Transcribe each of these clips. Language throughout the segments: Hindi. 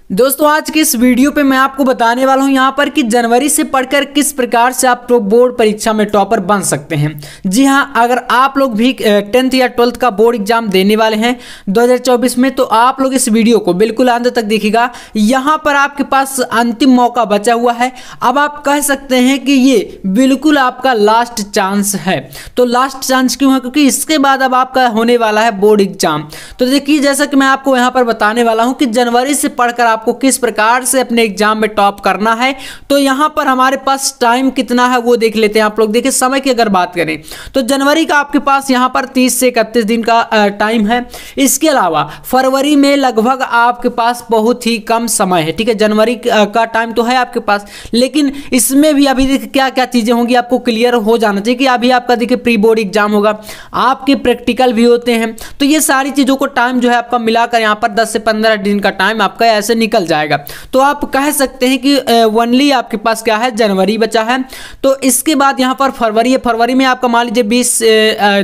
दोस्तों आज की इस वीडियो पे मैं आपको बताने वाला हूं यहाँ पर कि जनवरी से पढ़कर किस प्रकार से आप लोग बोर्ड परीक्षा में टॉपर बन सकते हैं। जी हां, अगर आप लोग भी 10th या 12th का बोर्ड एग्जाम देने वाले हैं 2024 में, तो आप लोग इस वीडियो को बिल्कुल अंत तक देखिएगा। यहाँ पर आपके पास अंतिम मौका बचा हुआ है। अब आप कह सकते हैं कि ये बिल्कुल आपका लास्ट चांस है। तो लास्ट चांस क्यों है? क्योंकि इसके बाद अब आपका होने वाला है बोर्ड एग्जाम। तो देखिए, जैसा कि मैं आपको यहाँ पर बताने वाला हूँ कि जनवरी से पढ़कर आपको किस प्रकार से अपने एग्जाम में टॉप करना है। तो यहां पर हमारे पास टाइम कितना है वो देख लेते हैं। आप लोग देखिए, समय की अगर बात करें तो जनवरी का आपके पास यहां पर 30 से 31 दिन का टाइम है। इसके अलावा फरवरी में लगभग आपके पास बहुत ही कम समय है। ठीक है, जनवरी का टाइम तो है आपके पास, लेकिन इसमें भी अभी देखिए क्या क्या चीजें होंगी आपको क्लियर हो जाना चाहिए कि अभी आपका देखिए प्री बोर्ड एग्जाम होगा, आपके प्रैक्टिकल भी होते हैं। तो ये सारी चीजों को टाइम जो है आपका मिलाकर यहां पर 10 से 15 दिन का टाइम आपका ऐसे निकल जाएगा। तो आप कह सकते हैं कि ओनली आपके पास क्या है, जनवरी बचा है। तो इसके बाद यहां पर फरवरी है। फरवरी में आपका मान लीजिए 20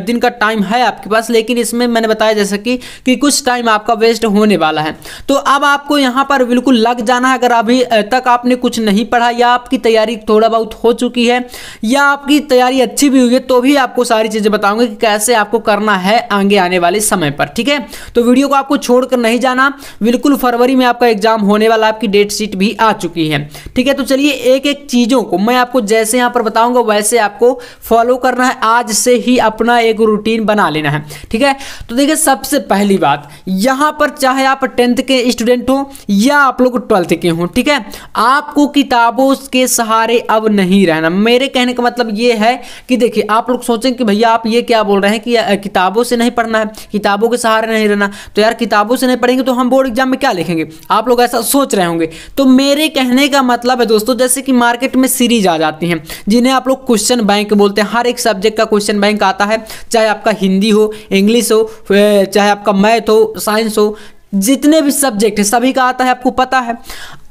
दिन का टाइम है आपके पास, लेकिन इसमें मैंने बताया जैसा कि कुछ टाइम आपका वेस्ट होने वाला है। तो अब आपको यहां पर बिल्कुल लग जाना है। अगर अभी तक आपने कुछ नहीं पढ़ा या आपकी तैयारी थोड़ा बहुत हो चुकी है या आपकी तैयारी अच्छी भी हुई है, तो भी आपको सारी चीजें बताऊंगा कि कैसे आपको करना है आगे आने वाले समय पर। ठीक है, तो वीडियो को आपको छोड़कर नहीं जाना। बिल्कुल फरवरी में आपका एग्जाम होने वाला, आपकी डेट शीट भी आ चुकी है। ठीक है, तो चलिए एक एक चीजों को मैं आपको जैसे यहां पर बताऊंगा वैसे आपको फॉलो करना है। आज से ही अपना एक रूटीन बना लेना है। ठीक है, तो देखिए सबसे पहली बात, यहां पर चाहे आप 10th के स्टूडेंट हो या आप लोग 12th के हो, ठीक है, आपको किताबों के सहारे अब नहीं रहना। मेरे कहने का मतलब ये है कि देखिए, आप लोग सोचें कि भैया आप ये क्या बोल रहे हैं कि किताबों से नहीं पढ़ना है, किताबों के सहारे नहीं रहना। तो यार किताबों से नहीं पढ़ेंगे तो हम बोर्ड एग्जाम में क्या लिखेंगे? आप लोग ऐसा सोच रहे होंगे। तो मेरे कहने का मतलब है दोस्तों, जैसे कि मार्केट में सीरीज आ जाती हैं जिन्हें आप लोग क्वेश्चन बैंक बोलते हैं। हर एक सब्जेक्ट का क्वेश्चन बैंक आता है, चाहे आपका हिंदी हो, इंग्लिश हो, चाहे आपका मैथ हो, साइंस हो, जितने भी सब्जेक्ट है सभी का आता है, आपको पता है।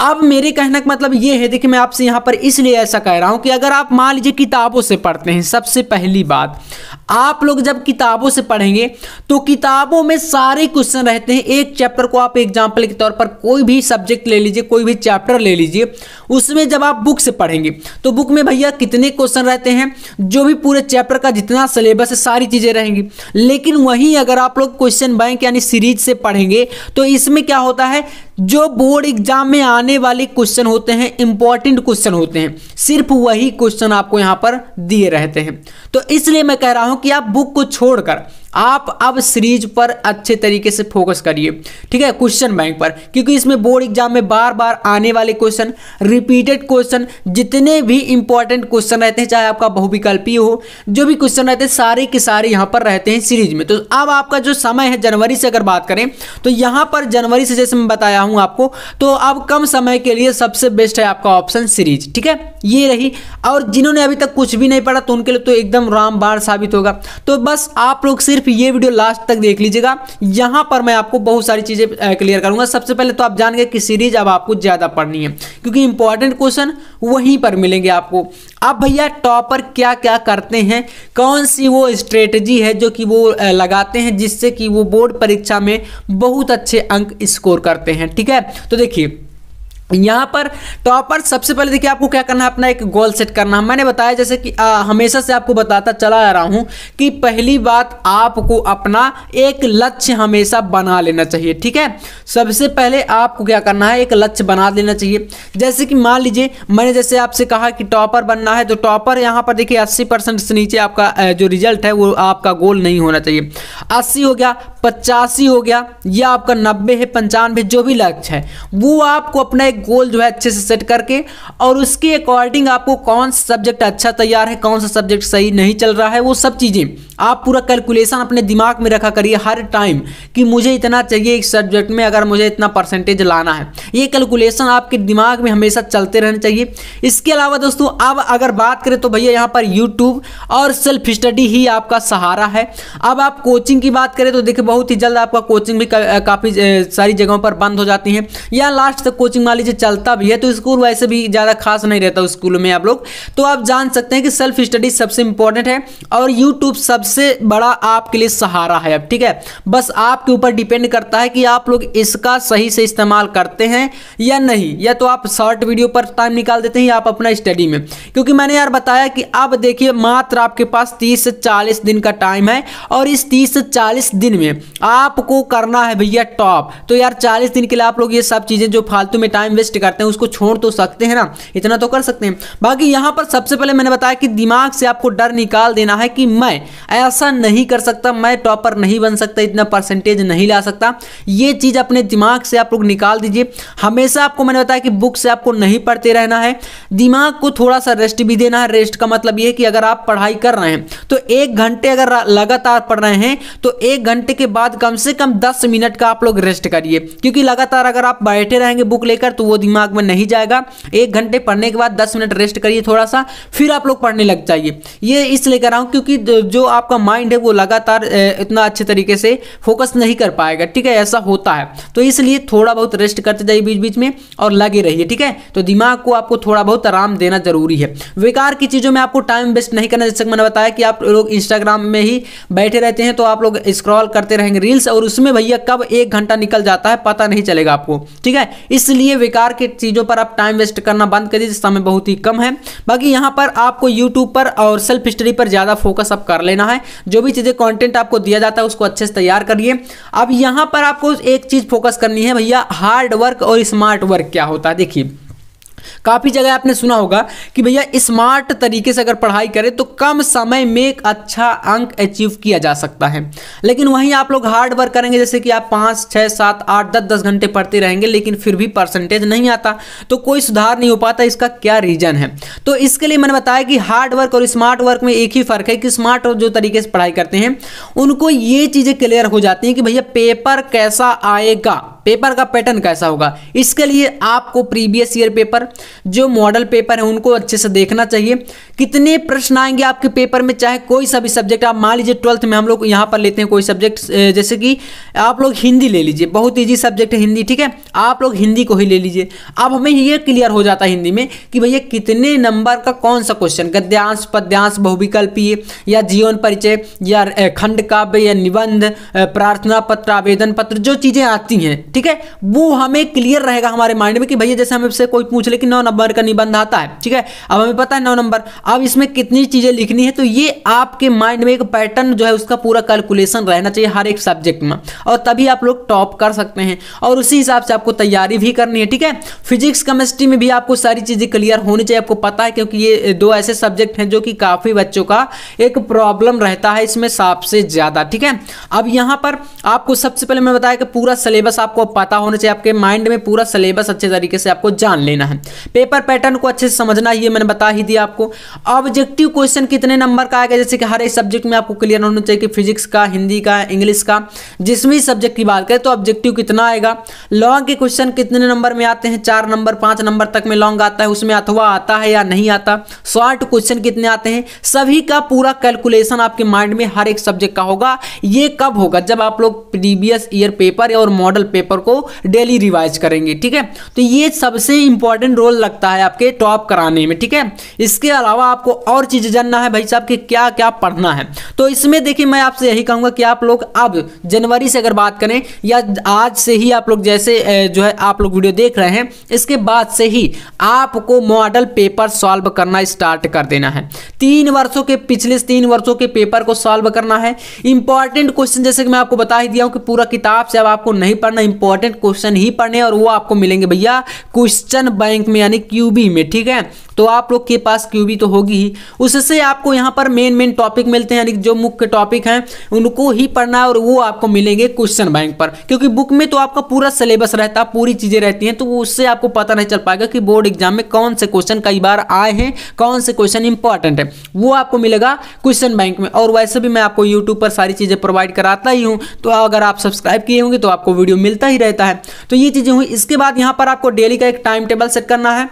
अब मेरे कहने का मतलब ये है, देखिए मैं आपसे यहाँ पर इसलिए ऐसा कह रहा हूँ कि अगर आप मान लीजिए किताबों से पढ़ते हैं, सबसे पहली बात, आप लोग जब किताबों से पढ़ेंगे तो किताबों में सारे क्वेश्चन रहते हैं। एक चैप्टर को आप एग्जाम्पल के तौर पर कोई भी सब्जेक्ट ले लीजिए, कोई भी चैप्टर ले लीजिए, उसमें जब आप बुक से पढ़ेंगे तो बुक में भैया कितने क्वेश्चन रहते हैं? जो भी पूरे चैप्टर का जितना सिलेबस है सारी चीजें रहेंगी। लेकिन वहीं अगर आप लोग क्वेश्चन बैंक यानी सीरीज से पढ़ेंगे तो इसमें क्या होता है, जो बोर्ड एग्जाम में आने वाले क्वेश्चन होते हैं, इंपॉर्टेंट क्वेश्चन होते हैं, सिर्फ वही क्वेश्चन आपको यहां पर दिए रहते हैं। तो इसलिए मैं कह रहा हूं कि आप बुक को छोड़कर आप अब सीरीज पर अच्छे तरीके से फोकस करिए। ठीक है, क्वेश्चन बैंक पर, क्योंकि इसमें बोर्ड एग्जाम में बार बार आने वाले क्वेश्चन, रिपीटेड क्वेश्चन, जितने भी इंपॉर्टेंट क्वेश्चन रहते हैं, चाहे आपका बहुविकल्पीय हो, जो भी क्वेश्चन रहते हैं सारे के सारे यहां पर रहते हैं सीरीज में। तो अब आपका जो समय है जनवरी से अगर बात करें तो यहां पर जनवरी से जैसे मैं बताया हूं आपको, तो अब कम समय के लिए सबसे बेस्ट है आपका ऑप्शन सीरीज। ठीक है, ये रही। और जिन्होंने अभी तक कुछ भी नहीं पढ़ा तो उनके लिए तो एकदम रामबाण साबित होगा। तो बस आप लोग सिर्फ ये वीडियो लास्ट तक देख लीजिएगा, यहां पर मैं आपको बहुत सारी चीजें क्लियर करूंगा। सबसे पहले तो आप जान गए कि सीरीज अब आपको ज्यादा पढ़नी है, क्योंकि इंपॉर्टेंट क्वेश्चन वहीं पर मिलेंगे आपको। अब भैया टॉपर क्या क्या करते हैं, कौन सी वो स्ट्रेटजी है जो कि वो लगाते हैं जिससे कि वो बोर्ड परीक्षा में बहुत अच्छे अंक स्कोर करते हैं। ठीक है, तो देखिए यहाँ पर टॉपर सबसे पहले देखिए आपको क्या करना है, अपना एक गोल सेट करना है। मैंने बताया जैसे कि हमेशा से आपको बताता चला आ रहा हूँ कि पहली बात आपको अपना एक लक्ष्य हमेशा बना लेना चाहिए। ठीक है, सबसे पहले आपको क्या करना है, एक लक्ष्य बना लेना चाहिए। जैसे कि मान लीजिए मैंने जैसे आपसे कहा कि टॉपर बनना है, तो टॉपर यहाँ पर देखिए 80% से नीचे आपका जो रिजल्ट है वो आपका गोल नहीं होना चाहिए। 80 हो गया, 85 हो गया, या आपका 90 है, 95, जो भी लक्ष्य है वो आपको अपना एक गोल जो है अच्छे से सेट करके, और उसके अकॉर्डिंग आपको कौन सा सब्जेक्ट अच्छा तैयार है, कौन सा सब्जेक्ट सही नहीं चल रहा है, वो सब चीजें आप पूरा कैलकुलेशन अपने दिमाग में रखा करिए हर टाइम कि मुझे इतना चाहिए इस सब्जेक्ट में, अगर मुझे इतना परसेंटेज लाना है। ये कैलकुलेशन आपके दिमाग में हमेशा चलते रहने चाहिए। इसके अलावा दोस्तों अब अगर बात करें तो भैया यहाँ पर यूट्यूब और सेल्फ स्टडी ही आपका सहारा है। अब आप कोचिंग की बात करें तो देखिए बहुत ही जल्द आपका कोचिंग भी काफ़ी सारी जगहों पर बंद हो जाती हैं, या लास्ट तक कोचिंग मान लीजिए चलता भी है तो स्कूल वैसे भी ज़्यादा खास नहीं रहता स्कूल में आप लोग। तो आप जान सकते हैं कि सेल्फ स्टडी सबसे इंपॉर्टेंट है और यूट्यूब सबसे बड़ा आपके लिए सहारा है अब, ठीक है। बस आपके ऊपर डिपेंड करता है कि आप लोग इसका सही से इस्तेमाल करते हैं या नहीं, या तो आप शॉर्ट वीडियो पर टाइम निकाल देते हैं या आप अपना स्टडी में। क्योंकि मैंने यार बताया कि अब देखिए मात्र आपके पास 30 से 40 दिन का टाइम है और इस 30 से 40 दिन में आपको करना है भैया टॉप। तो यार 40 दिन के लिए आप लोग ये सब चीज़ें जो फालतू में टाइम वेस्ट करते हैं उसको छोड़ तो सकते हैं ना, इतना तो कर सकते हैं। बाकी यहाँ पर सबसे पहले मैंने बताया कि दिमाग से आपको डर निकाल देना है कि मैं ऐसा नहीं कर सकता, मैं टॉपर नहीं बन सकता, इतना परसेंटेज नहीं ला सकता। ये चीज़ अपने दिमाग से आप लोग निकाल दीजिए। हमेशा आपको मैंने बताया कि बुक से आपको नहीं पढ़ते रहना है, दिमाग को थोड़ा सा रेस्ट भी देना है। रेस्ट का मतलब ये है कि अगर आप पढ़ाई कर रहे हैं तो 1 घंटे अगर लगातार पढ़ रहे हैं तो 1 घंटे के बाद कम से कम 10 मिनट का आप लोग रेस्ट करिए, क्योंकि लगातार अगर आप बैठे रहेंगे बुक लेकर तो वो दिमाग में नहीं जाएगा। 1 घंटे पढ़ने के बाद 10 मिनट रेस्ट करिए थोड़ा सा, फिर आप लोग पढ़ने लग जाइए। ये इसलिए कर रहा हूँ क्योंकि जो आपका माइंड है वो लगातार इतना अच्छे तरीके से फोकस नहीं कर पाएगा, ठीक है, ऐसा होता है। तो इसलिए थोड़ा बहुत रेस्ट करते जाइए बीच बीच में और लगे रहिए, ठीक है। तो दिमाग को आपको थोड़ा बहुत आराम देना जरूरी है। बेकार की चीज़ों में आपको टाइम वेस्ट नहीं करना। जैसे मैंने बताया कि आप लोग इंस्टाग्राम में ही बैठे रहते हैं तो आप लोग स्क्रॉल करते रहेंगे रील्स, और उसमें भैया कब 1 घंटा निकल जाता है पता नहीं चलेगा आपको, ठीक है। इसलिए बेकार की चीज़ों पर आप टाइम वेस्ट करना बंद कर दीजिए, समय बहुत ही कम है। बाकी यहाँ पर आपको यूट्यूब पर और सेल्फ स्टडी पर ज़्यादा फोकस अब कर लेना है। जो भी चीज़ें कंटेंट आपको दिया जाता है उसको अच्छे से तैयार करिए। अब यहाँ पर आपको एक चीज़ फोकस करनी है भैया, हार्ड वर्क और स्मार्ट वर्क क्या होता है। देखिए काफ़ी जगह आपने सुना होगा कि भैया स्मार्ट तरीके से अगर पढ़ाई करें तो कम समय में एक अच्छा अंक अचीव किया जा सकता है, लेकिन वहीं आप लोग हार्ड वर्क करेंगे, जैसे कि आप 5, 6, 7, 8, 10 घंटे पढ़ते रहेंगे लेकिन फिर भी परसेंटेज नहीं आता तो कोई सुधार नहीं हो पाता। इसका क्या रीज़न है? तो इसके लिए मैंने बताया कि हार्ड वर्क और स्मार्ट वर्क में एक ही फ़र्क है कि स्मार्ट जो तरीके से पढ़ाई करते हैं उनको ये चीज़ें क्लियर हो जाती हैं कि भैया पेपर कैसा आएगा, पेपर का पैटर्न कैसा होगा। इसके लिए आपको प्रीवियस ईयर पेपर जो मॉडल पेपर है उनको अच्छे से देखना चाहिए। कितने प्रश्न आएंगे आपके पेपर में, चाहे कोई सा भी सब्जेक्ट, आप मान लीजिए 12th में हम लोग यहाँ पर लेते हैं कोई सब्जेक्ट, जैसे कि आप लोग हिंदी ले लीजिए, बहुत ईजी सब्जेक्ट है हिंदी, ठीक है, आप लोग हिंदी को ही ले लीजिए। अब हमें ये क्लियर हो जाता है हिंदी में कि भैया कितने नंबर का कौन सा क्वेश्चन, गद्यांश, पद्यांश, बहुविकल्पीय या जीवन परिचय या खंड काव्य या निबंध, प्रार्थना पत्र, आवेदन पत्र, जो चीज़ें आती हैं, ठीक है, वो हमें क्लियर रहेगा हमारे माइंड में कि भैया जैसे हमसे कोई पूछ ले कि 9 नंबर का निबंध आता है, ठीक है, अब हमें पता है 9 नंबर, अब इसमें कितनी चीजें लिखनी है। तो ये आपके माइंड में एक पैटर्न जो है उसका पूरा कैलकुलेशन रहना चाहिए हर एक सब्जेक्ट में, और तभी आप लोग टॉप कर सकते हैं। और उसी हिसाब से आपको तैयारी भी करनी है, ठीक है। फिजिक्स केमिस्ट्री में भी आपको सारी चीजें क्लियर होनी चाहिए, आपको पता है, क्योंकि ये 2 ऐसे सब्जेक्ट हैं जो कि काफी बच्चों का एक प्रॉब्लम रहता है इसमें सबसे ज्यादा, ठीक है। अब यहाँ पर आपको सबसे पहले मैं बताया कि पूरा सिलेबस आपको पता होना चाहिए, आपके माइंड में पूरा सिलेबस अच्छे तरीके से आपको जान लेना है। पेपर पैटर्न को अच्छे से समझना, ये मैंने बता ही दिया आपको। ऑब्जेक्टिव क्वेश्चन कितने नंबर का आएगा, जैसे कि हर एक सब्जेक्ट में आपको क्लियर होना चाहिए कि फिजिक्स का, हिंदी का, इंग्लिश का, जिसमें भी सब्जेक्ट की बात करें तो ऑब्जेक्टिव कितना आएगा। लॉन्ग के क्वेश्चन कितने नंबर में आते हैं, 4 नंबर 5 नंबर तक में लॉन्ग आता है, उसमें अथवा आता है या नहीं आता। शॉर्ट क्वेश्चन कितने आते हैं, सभी का पूरा कैलकुलेशन आपके माइंड में हर एक सब्जेक्ट का होगा। ये कब होगा, जब आप लोग प्रीवियस ईयर पेपर और मॉडल पेपर को डेली रिवाइज करेंगे, ठीक है। तो ये सबसे इंपॉर्टेंट रोल लगता है आपके टॉप कराने में, ठीक है। इसके अलावा आपको और चीजें जानना है भाई साहब कि क्या क्या पढ़ना है। तो इसमें देखिए मैं आपसे यही कहूंगा कि आप लोग अब जनवरी से अगर बात करें या आज से ही आप लोग जैसे जो है आप लोग वीडियो देख रहे हैं इसके बाद से ही आपको मॉडल पेपर सॉल्व करना स्टार्ट कर देना है। 3 वर्षों के, पिछले 3 वर्षों के पेपर को सॉल्व करना है। इंपॉर्टेंट क्वेश्चन जैसे कि मैं आपको बता ही दिया हूं कि पूरा किताब से अब आपको नहीं पढ़ना, इंपॉर्टेंट क्वेश्चन ही पढ़ने, और वो आपको मिलेंगे भैया क्वेश्चन बैंक में यानी क्यूबी में, ठीक है। तो आप लोग के पास क्यूबी तो होगी ही, उससे आपको यहाँ पर मेन टॉपिक मिलते हैं, यानी जो मुख्य टॉपिक हैं उनको ही पढ़ना है, और वो आपको मिलेंगे क्वेश्चन बैंक पर। क्योंकि बुक में तो आपका पूरा सिलेबस रहता है, पूरी चीजें रहती हैं, तो उससे आपको पता नहीं चल पाएगा कि बोर्ड एग्जाम में कौन से क्वेश्चन कई बार आए हैं, कौन से क्वेश्चन इंपॉर्टेंट है, वो आपको मिलेगा क्वेश्चन बैंक में। और वैसे भी मैं आपको यूट्यूब पर सारी चीजें प्रोवाइड कराता ही हूँ, तो अगर आप सब्सक्राइब किए होंगे तो आपको वीडियो मिलता ही रहता है। तो ये चीजें हुई। इसके बाद यहाँ पर आपको डेली का एक टाइम टेबल सेट करना है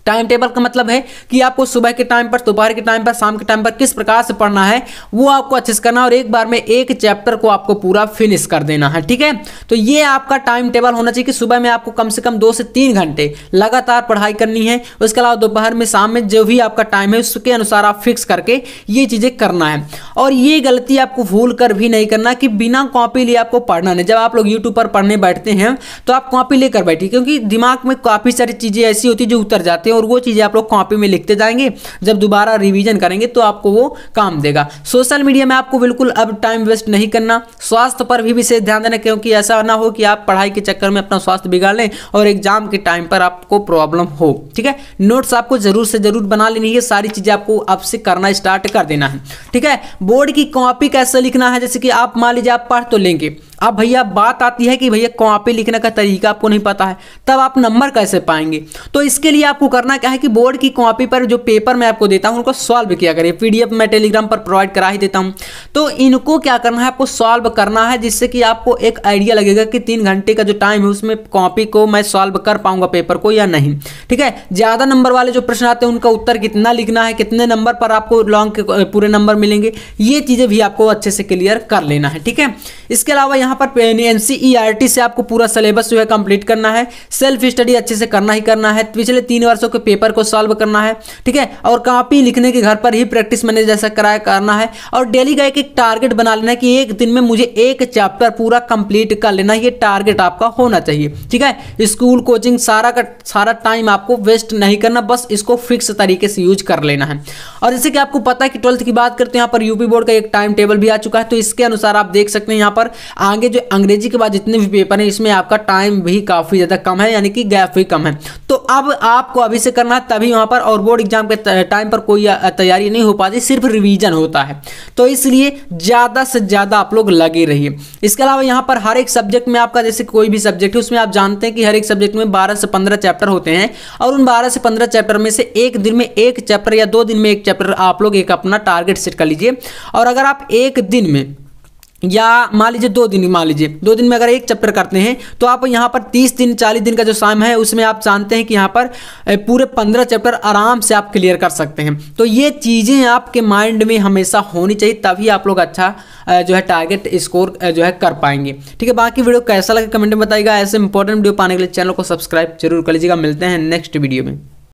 टाइम टेबल का मतलब है कि आपको सुबह के टाइम पर, दोपहर के टाइम पर, शाम के टाइम पर किस प्रकार से पढ़ना है वो आपको अच्छे से करना है और एक बार में एक चैप्टर को आपको पूरा फिनिश कर देना है। ठीक है, तो ये आपका टाइम टेबल होना चाहिए कि सुबह में आपको कम से कम 2 से 3 घंटे लगातार पढ़ाई करनी है। उसके अलावा दोपहर में, शाम में जो भी आपका टाइम है उसके अनुसार आप फिक्स करके ये चीज़ें करना है। और ये गलती आपको भूल कर भी नहीं करना कि बिना कॉपी लिए आपको पढ़ना नहीं। जब आप लोग यूट्यूब पर पढ़ने बैठते हैं तो आप कॉपी लेकर बैठिए, क्योंकि दिमाग में काफ़ी सारी चीज़ें ऐसी होती है जो उतर जाती हैं और वो चीज़ें आप लोग कॉपी में लिखते जाएंगे। जब दोबारा रिवीजन करेंगे तो आपको वो काम देगा। सोशल मीडिया में आपको बिल्कुल अब टाइम वेस्ट नहीं करना। स्वास्थ्य पर भी विशेष ध्यान देना, क्योंकि ऐसा ना हो कि आप पढ़ाई के चक्कर में अपना स्वास्थ्य बिगाड़ लें और एग्जाम के टाइम पर आपको प्रॉब्लम हो। ठीक है, नोट्स आपको जरूर से जरूर बना लेनी है। सारी चीज़ें आपको अब से करना स्टार्ट कर देना है। ठीक है, बोर्ड की कॉपी कैसे लिखना है, जैसे कि आप मान लीजिए आप पढ़ तो लेंगे, अब भैया बात आती है कि भैया कॉपी लिखने का तरीका आपको नहीं पता है, तब आप नंबर कैसे पाएंगे। तो इसके लिए आपको करना क्या है कि बोर्ड की कॉपी पर जो पेपर मैं आपको देता हूं उनको सॉल्व किया करिए। पीडीएफ मैं टेलीग्राम पर प्रोवाइड करा ही देता हूं, तो इनको क्या करना है, आपको सॉल्व करना है, जिससे कि आपको एक आइडिया लगेगा कि 3 घंटे का जो टाइम है उसमें कॉपी को मैं सॉल्व कर पाऊंगा पेपर को या नहीं। ठीक है, ज़्यादा नंबर वाले जो प्रश्न आते हैं उनका उत्तर कितना लिखना है, कितने नंबर पर आपको लॉन्ग के पूरे नंबर मिलेंगे, ये चीज़ें भी आपको अच्छे से क्लियर कर लेना है। ठीक है, इसके अलावा यहाँ पर NCERT से आपको पूरा सिलेबस जो है कंप्लीट करना है। सेल्फ स्टडी अच्छे से करना ही करना है। पिछले 3 वर्षों के पेपर को सॉल्व करना है। ठीक है, और कॉपी लिखने के घर पर ही प्रैक्टिस मैंने जैसा कराया करना है। और डेली का एक टारगेट बना लेना है कि एक दिन में मुझे एक चैप्टर पूरा कंप्लीट कर लेना है। ये टारगेट आपका होना चाहिए। ठीक है, स्कूल कोचिंग सारा का सारा टाइम आपको वेस्ट नहीं करना, बस इसको फिक्स तरीके से यूज कर लेना है। और जैसे कि आपको पता है कि 12th की बात करते हैं, यहाँ पर यूपी बोर्ड का एक टाइम टेबल भी आ चुका है, तो इसके अनुसार आप देख सकते हैं यहाँ पर आगे जो अंग्रेजी के बाद जितने भी पेपर हैं इसमें आपका टाइम भी काफ़ी ज़्यादा कम है, यानी कि गैप भी कम है। तो अब आपको अभी से करना है, तभी वहाँ पर और बोर्ड एग्जाम के टाइम पर कोई तैयारी नहीं हो पाती, सिर्फ रिवीजन होता है। तो इसलिए ज़्यादा से ज़्यादा आप लोग लगे रहिए। इसके अलावा यहाँ पर हर एक सब्जेक्ट में आपका, जैसे कोई भी सब्जेक्ट है उसमें आप जानते हैं कि हर एक सब्जेक्ट में 12 से 15 चैप्टर होते हैं, और उन 12 से 15 चैप्टर में से एक दिन में एक चैप्टर या 2 दिन में एक चैप्टर आप लोग एक अपना टारगेट सेट कर लीजिए। और अगर आप एक दिन में या मान लीजिए 2 दिन, मान लीजिए 2 दिन में अगर एक चैप्टर करते हैं तो आप यहाँ पर 30 दिन 40 दिन का जो टाइम है उसमें आप जानते हैं कि यहाँ पर पूरे 15 चैप्टर आराम से आप क्लियर कर सकते हैं। तो ये चीज़ें आपके माइंड में हमेशा होनी चाहिए, तभी आप लोग अच्छा जो है टारगेट स्कोर जो है कर पाएंगे। ठीक है, बाकी वीडियो कैसा लगे कमेंट में बताइएगा। ऐसे इंपॉर्टेंट वीडियो पाने के लिए चैनल को सब्सक्राइब जरूर कर लीजिएगा। मिलते हैं नेक्स्ट वीडियो में।